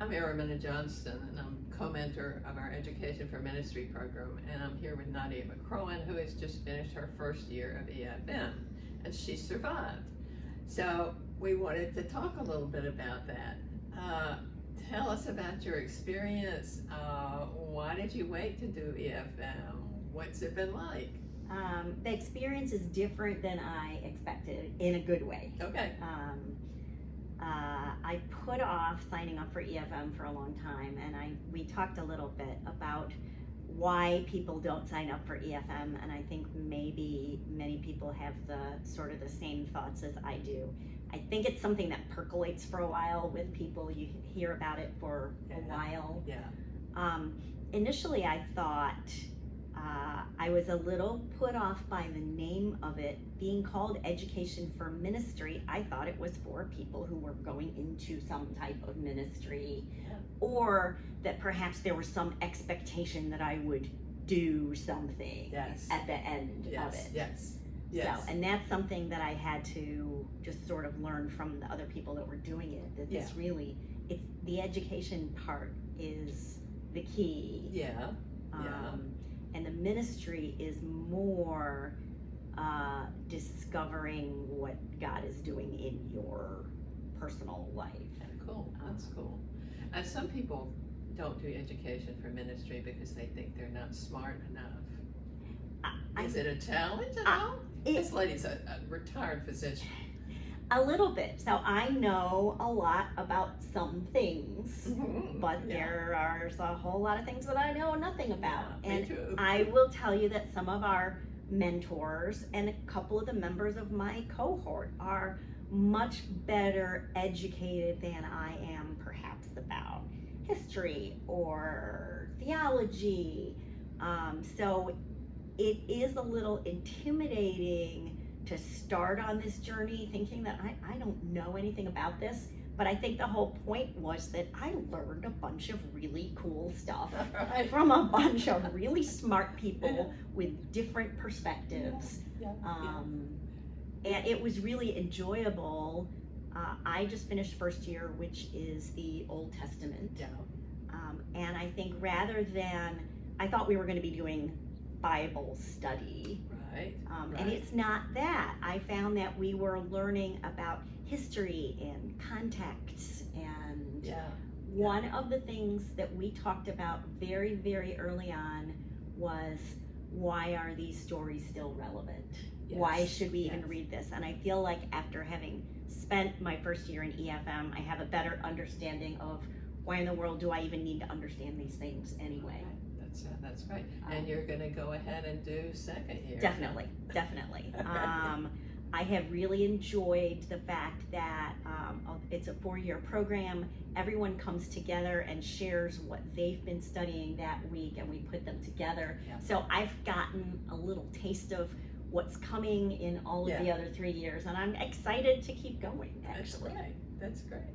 I'm Araminta Johnston, and I'm co-mentor of our Education for Ministry program, and I'm here with Nydia, who has just finished her first year of EfM, and she survived. So we wanted to talk a little bit about that. Tell us about your experience. Why did you wait to do EfM? What's it been like? The experience is different than I expected in a good way. Okay. I put off signing up for EfM for a long time, and we talked a little bit about why people don't sign up for EfM, and I think maybe many people have the same thoughts as I do. I think it's something that percolates for a while with people. You hear about it for a while. Yeah. Initially, I thought I was a little put off by the name of it being called Education for Ministry. I thought it was for people who were going into some type of ministry, or that perhaps there was some expectation that I would do something at the end of it. Yes. So, and that's something that I had to just sort of learn from the other people that were doing it, that this really, it's the education part is the key. And the ministry is more discovering what God is doing in your personal life. Cool, that's cool. And some people don't do education for ministry because they think they're not smart enough. Is it a challenge at all? This lady's a retired physician. A little bit. So I know a lot about some things, but there are a whole lot of things that I know nothing about. And I will tell you that some of our mentors and a couple of the members of my cohort are much better educated than I am, perhaps, about history or theology. So it is a little intimidating to start on this journey thinking that I don't know anything about this, but I think the whole point was that I learned a bunch of really cool stuff from a bunch of really smart people with different perspectives. And it was really enjoyable. I just finished first year, which is the Old Testament. And I think I thought we were going to be doing Bible study. And it's not that. I found that we were learning about history and context, and one of the things that we talked about very, very early on was, why are these stories still relevant? Why should we even read this? And I feel like after having spent my first year in EfM, I have a better understanding of why in the world do I even need to understand these things anyway. That's right. And you're going to go ahead and do second year. Definitely. I have really enjoyed the fact that it's a 4-year program. Everyone comes together and shares what they've been studying that week, and we put them together. So I've gotten a little taste of what's coming in all of the other 3 years, and I'm excited to keep going, actually. That's great.